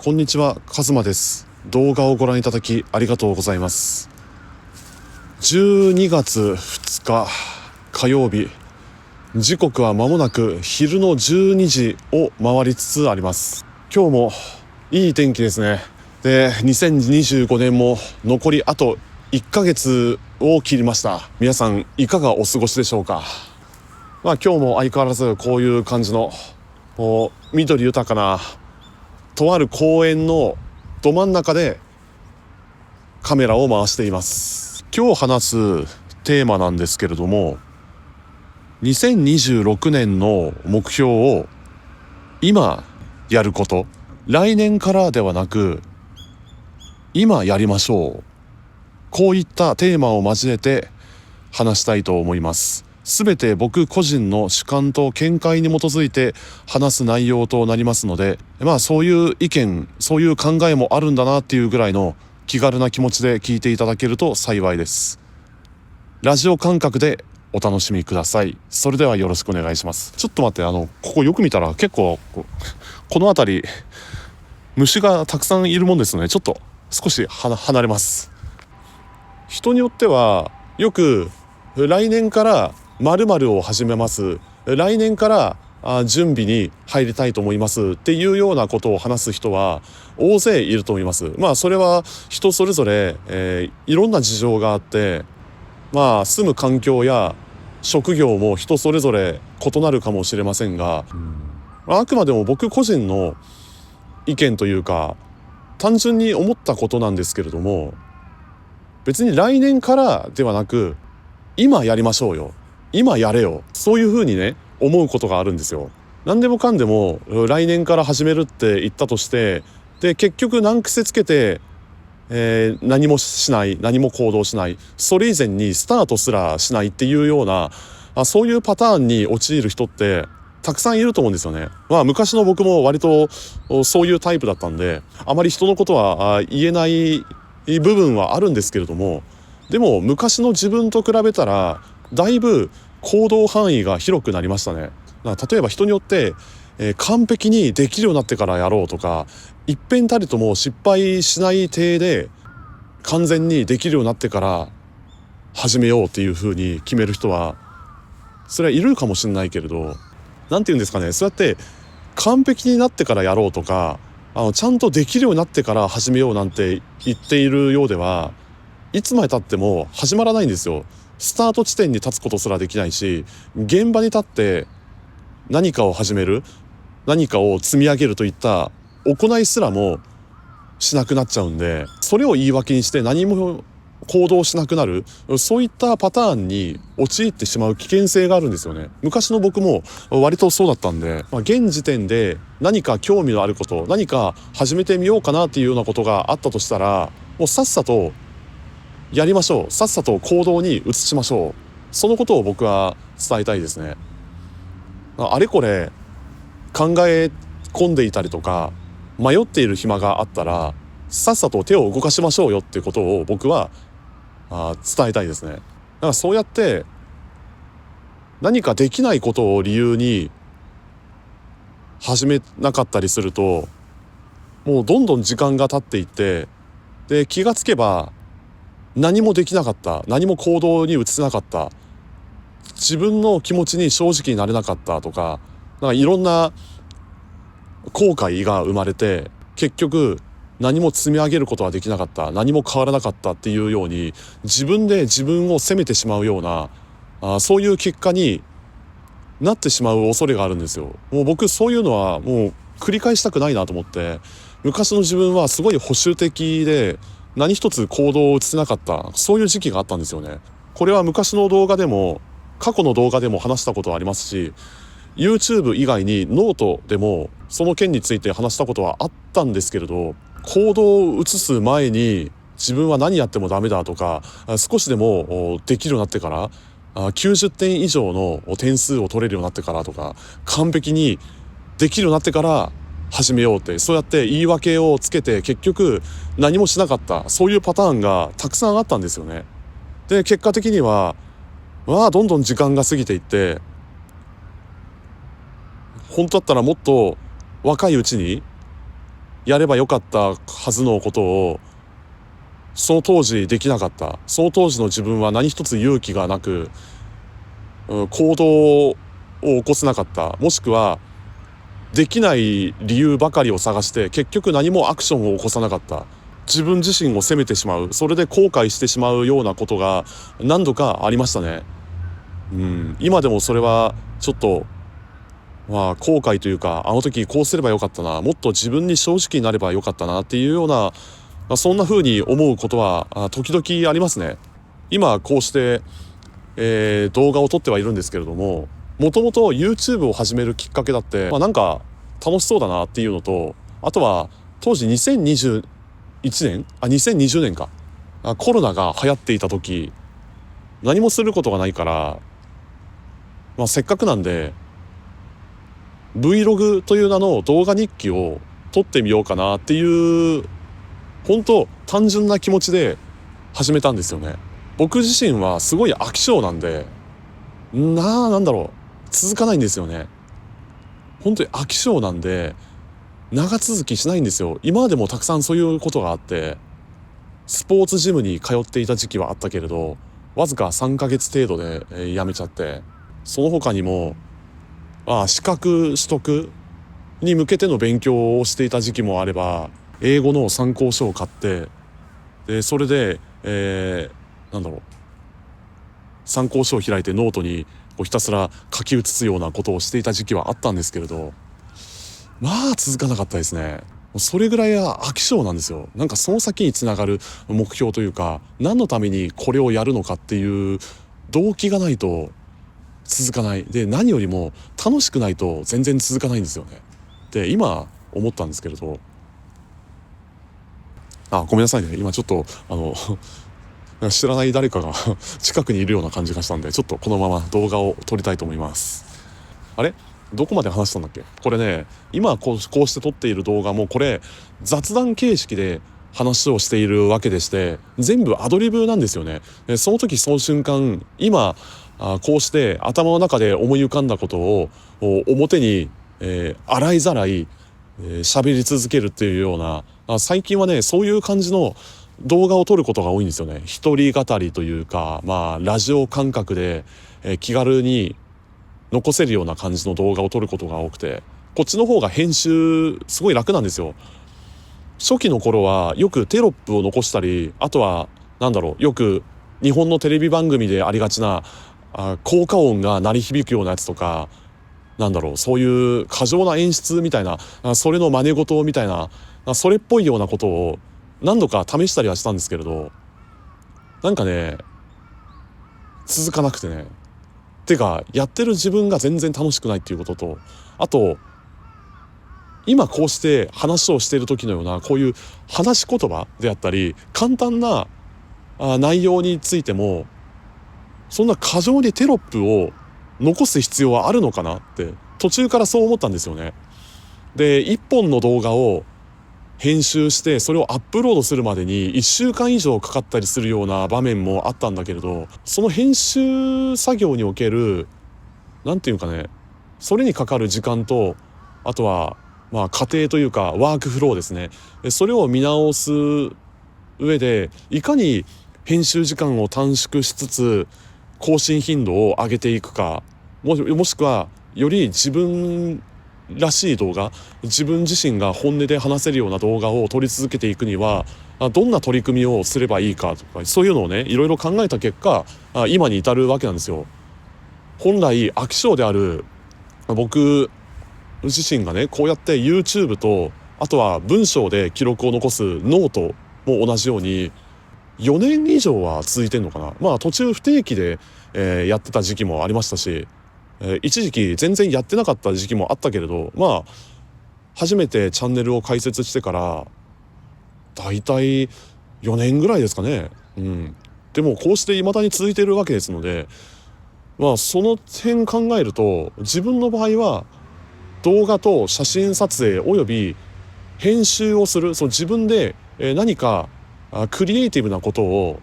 こんにちは、カズマです。動画をご覧いただきありがとうございます。12月2日火曜日、時刻は間もなく昼の12時を回りつつあります。今日もいい天気ですね。で、2025年も残りあと1ヶ月を切りました。皆さんいかがお過ごしでしょうか。今日も相変わらずこういう感じの緑豊かなとある公園のど真ん中でカメラを回しています。今日話すテーマなんですけれども、2026年の目標を今やること、来年からではなく今やりましょう。こういったテーマを交えて話したいと思います。すべて僕個人の主観と見解に基づいて話す内容となりますので、そういう意見、そういう考えもあるんだなっていうぐらいの気軽な気持ちで聞いていただけると幸いです。ラジオ感覚でお楽しみください。それではよろしくお願いします。ちょっと待って、ここよく見たら結構この辺り虫がたくさんいるもんですね。ちょっと少し離れます。人によってはよく来年から〇〇を始めます、来年から準備に入りたいと思いますっていうようなことを話す人は大勢いると思います。それは人それぞれ、いろんな事情があって、住む環境や職業も人それぞれ異なるかもしれませんが、あくまでも僕個人の意見というか単純に思ったことなんですけれども、別に来年からではなく今やりましょうよ、今やれよ、そういう風にね思うことがあるんですよ。何でもかんでも来年から始めるって言ったとして、で結局難癖つけて、何もしない、何も行動しない、それ以前にスタートすらしないっていうようなそういうパターンに陥る人ってたくさんいると思うんですよね。昔の僕も割とそういうタイプだったんで、あまり人のことは言えない部分はあるんですけれども、でも昔の自分と比べたらだいぶ行動範囲が広くなりましたね。例えば人によって、完璧にできるようになってからやろうとか、一遍たりとも失敗しない体で完全にできるようになってから始めようっていう風に決める人はそれはいるかもしれないけれど、なんて言うんですかね、そうやって完璧になってからやろうとか、ちゃんとできるようになってから始めようなんて言っているようでは、いつまで経っても始まらないんですよ。スタート地点に立つことすらできないし、現場に立って何かを始める、何かを積み上げるといった行いすらもしなくなっちゃうんで、それを言い訳にして何も行動しなくなる、そういったパターンに陥ってしまう危険性があるんですよね。昔の僕も割とそうだったんで、現時点で何か興味のあること、何か始めてみようかなっていうようなことがあったとしたら、もうさっさとやりましょう、さっさと行動に移しましょう。そのことを僕は伝えたいですね。あれこれ考え込んでいたりとか迷っている暇があったら、さっさと手を動かしましょうよっていうことを僕は伝えたいですね。だからそうやって何かできないことを理由に始めなかったりすると、もうどんどん時間が経っていって、で気がつけば何もできなかった、何も行動に移せなかった、自分の気持ちに正直になれなかったとか、いろんな後悔が生まれて、結局何も積み上げることはできなかった、何も変わらなかったっていうように自分で自分を責めてしまうようなそういう結果になってしまう恐れがあるんですよ。もう僕そういうのはもう繰り返したくないなと思って、昔の自分はすごい保守的で何一つ行動を移せなかった、そういう時期があったんですよね。これは昔の動画でも過去の動画でも話したことはありますし、 YouTube 以外にノートでもその件について話したことはあったんですけれど、行動を移す前に自分は何やってもダメだとか、少しでもできるようになってから90点以上の点数を取れるようになってからとか、完璧にできるようになってから始めようって、そうやって言い訳をつけて結局何もしなかった、そういうパターンがたくさんあったんですよね。で結果的にはどんどん時間が過ぎていって、本当だったらもっと若いうちにやればよかったはずのことをその当時できなかった。その当時の自分は何一つ勇気がなく、行動を起こせなかった。もしくはできない理由ばかりを探して結局何もアクションを起こさなかった。自分自身を責めてしまう、それで後悔してしまうようなことが何度かありましたね。今でもそれはちょっと後悔というか、あの時こうすればよかったな、もっと自分に正直になればよかったなっていうような、そんな風に思うことは時々ありますね。今こうして、動画を撮ってはいるんですけれども、もともと YouTube を始めるきっかけだって、なんか楽しそうだなっていうのと、あとは当時2020年か、コロナが流行っていた時、何もすることがないから、せっかくなんで Vlog という名の動画日記を撮ってみようかなっていう本当単純な気持ちで始めたんですよね。僕自身はすごい飽き性なんで、なんだろう、続かないんですよね。本当に飽き性なんで長続きしないんですよ。今までもたくさんそういうことがあって、スポーツジムに通っていた時期はあったけれど、わずか3ヶ月程度で、辞めちゃって、その他にも資格取得に向けての勉強をしていた時期もあれば、英語の参考書を買って、でそれで、なんだろう、参考書を開いてノートにこうひたすら書き写すようなことをしていた時期はあったんですけれど、続かなかったですね。それぐらいは飽き性なんですよ。なんかその先につながる目標というか、何のためにこれをやるのかっていう動機がないと続かない。で、何よりも楽しくないと全然続かないんですよね。で、今思ったんですけれど、ごめんなさいね、今ちょっと知らない誰かが近くにいるような感じがしたんで、ちょっとこのまま動画を撮りたいと思います。あれ、どこまで話したんだっけ。これね、今こうして撮っている動画も、これ雑談形式で話をしているわけでして、全部アドリブなんですよね。その時その瞬間、今こうして頭の中で思い浮かんだことを表に、洗いざらい喋り続けるっていうような、最近はねそういう感じの動画を撮ることが多いんですよね。一人語りというか、ラジオ感覚で、気軽に残せるような感じの動画を撮ることが多くて、こっちの方が編集すごい楽なんですよ。初期の頃はよくテロップを残したり、あとはよく日本のテレビ番組でありがちな効果音が鳴り響くようなやつとか、そういう過剰な演出みたいな、それの真似事みたいな、それっぽいようなことを何度か試したりはしたんですけれど、なんかね続かなくてね。てかやってる自分が全然楽しくないっていうことと、あと今こうして話をしている時のようなこういう話し言葉であったり簡単な内容についても、そんな過剰にテロップを残す必要はあるのかなって途中からそう思ったんですよね。で、一本の動画を編集してそれをアップロードするまでに1週間以上かかったりするような場面もあったんだけれど、その編集作業におけるなんていうかね、それにかかる時間と、あとは過程というかワークフローですね、それを見直す上でいかに編集時間を短縮しつつ更新頻度を上げていくか、もしくはより自分らしい動画、自分自身が本音で話せるような動画を撮り続けていくにはどんな取り組みをすればいいかとか、そういうのをねいろいろ考えた結果今に至るわけなんですよ。本来飽き性である僕自身がね、こうやって YouTube と、あとは文章で記録を残すノートも同じように4年以上は続いてんのかな。途中不定期で、やってた時期もありましたし、一時期全然やってなかった時期もあったけれど、初めてチャンネルを開設してからだいたい4年ぐらいですかね。でもこうして未だに続いているわけですので、その点考えると自分の場合は動画と写真撮影および編集をする、その自分で何かクリエイティブなことを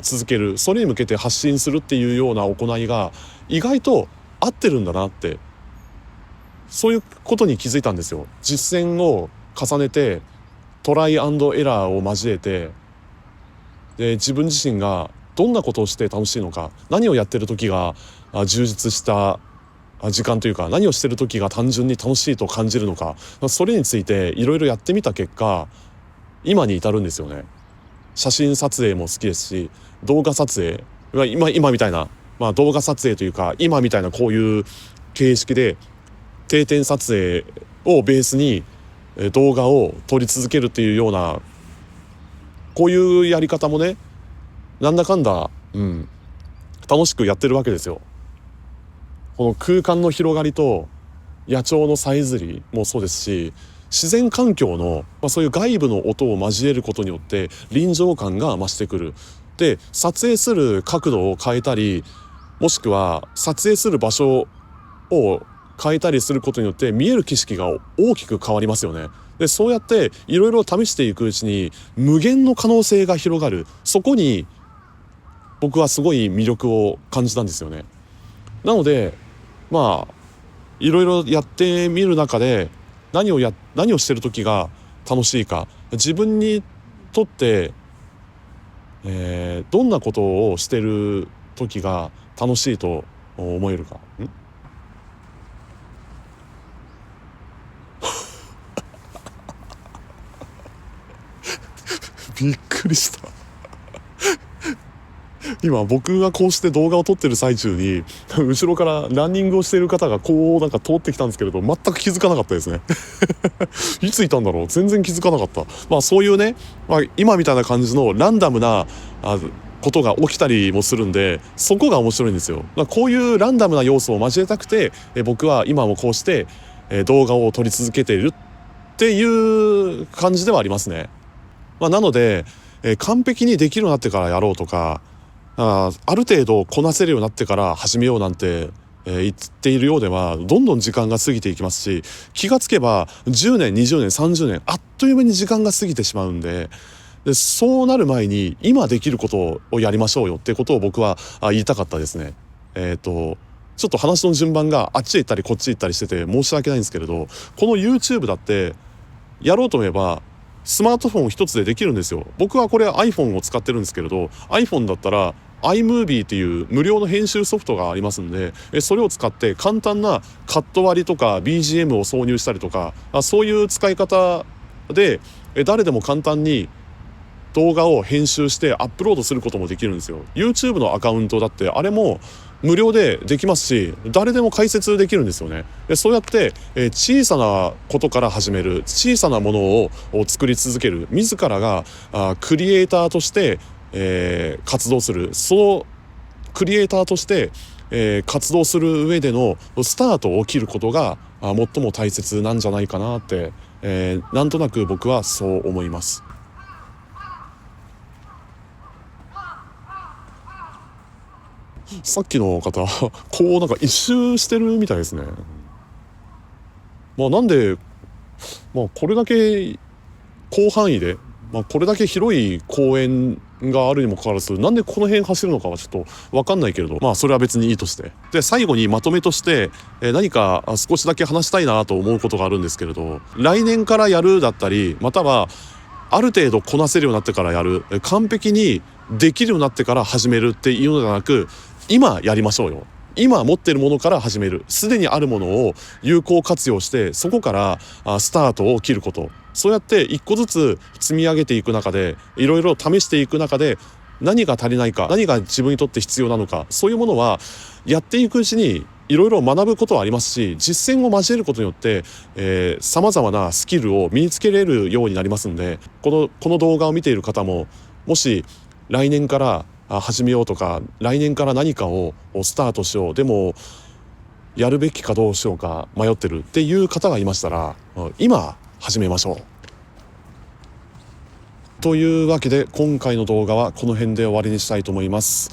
続ける、それに向けて発信するっていうような行いが意外と合ってるんだなって、そういうことに気づいたんですよ。実践を重ねてトライアンドエラーを交えて、で自分自身がどんなことをして楽しいのか、何をやってる時が充実した時間というか、何をしてる時が単純に楽しいと感じるのか、それについていろいろやってみた結果今に至るんですよね。写真撮影も好きですし、動画撮影、今みたいな、動画撮影というか今みたいなこういう形式で定点撮影をベースに動画を撮り続けるっていうような、こういうやり方もね、なんだかんだ、楽しくやってるわけですよ。この空間の広がりと野鳥のさえずりもそうですし、自然環境の、そういう外部の音を交えることによって臨場感が増してくる。で撮影する角度を変えたり、もしくは撮影する場所を変えたりすることによって見える景色が大きく変わりますよね。でそうやっていろいろ試していくうちに無限の可能性が広がる。そこに僕はすごい魅力を感じたんですよね。なのでいろいろやってみる中で何をしてる時が楽しいか、自分にとって、どんなことをしてる時が楽しいと思えるか。びっくりした今僕がこうして動画を撮ってる最中に後ろからランニングをしている方がこうなんか通ってきたんですけれど、全く気づかなかったですねいついたんだろう、全然気づかなかった。そういうね、今みたいな感じのランダムなことが起きたりもするんで、そこが面白いんですよ。こういうランダムな要素を交えたくて僕は今もこうして動画を撮り続けているっていう感じではありますね。なので完璧にできるようになってからやろうとか、ある程度こなせるようになってから始めようなんて、言っているようではどんどん時間が過ぎていきますし、気がつけば10年20年30年あっという間に時間が過ぎてしまうんで、そうなる前に今できることをやりましょうよっていうことを僕は言いたかったですね。ちょっと話の順番があっちへ行ったりこっちへ行ったりしてて申し訳ないんですけれど、この YouTube だってやろうと思えばスマートフォン一つでできるんですよ。僕はこれ iPhone を使ってるんですけれど、 iPhone だったら iMovie っていう無料の編集ソフトがありますんで、それを使って簡単なカット割りとか BGM を挿入したりとか、そういう使い方で誰でも簡単に動画を編集してアップロードすることもできるんですよ。 YouTube のアカウントだってあれも無料でできますし、誰でも解説できるんですよね。そうやって小さなことから始める、小さなものを作り続ける、自らがクリエイターとして活動する、そのクリエイターとして活動する上でのスタートを切ることが最も大切なんじゃないかなって、なんとなく僕はそう思います。さっきの方こうなんか一周してるみたいですね。なんでこれだけ広範囲で、これだけ広い公園があるにもかかわらずなんでこの辺走るのかはちょっと分かんないけれど、それは別にいいとして、で最後にまとめとして何か少しだけ話したいなと思うことがあるんですけれど、来年からやるだったり、またはある程度こなせるようになってからやる、完璧にできるようになってから始めるっていうのではなく、今やりましょうよ。今持ってるものから始める、すでにあるものを有効活用してそこからスタートを切ること、そうやって一個ずつ積み上げていく中で、いろいろ試していく中で何が足りないか、何が自分にとって必要なのか、そういうものはやっていくうちにいろいろ学ぶことはありますし、実践を交えることによってさまざまなスキルを身につけれるようになりますんで、この動画を見ている方ももし来年から始めようとか、来年から何かをスタートしよう、でもやるべきかどうしようか迷ってるっていう方がいましたら、今始めましょう。というわけで今回の動画はこの辺で終わりにしたいと思います。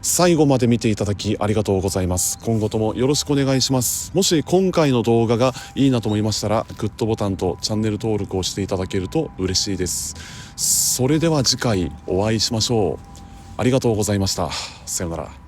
最後まで見ていただきありがとうございます。今後ともよろしくお願いします。もし今回の動画がいいなと思いましたらグッドボタンとチャンネル登録をしていただけると嬉しいです。それでは次回お会いしましょう。ありがとうございました。さようなら。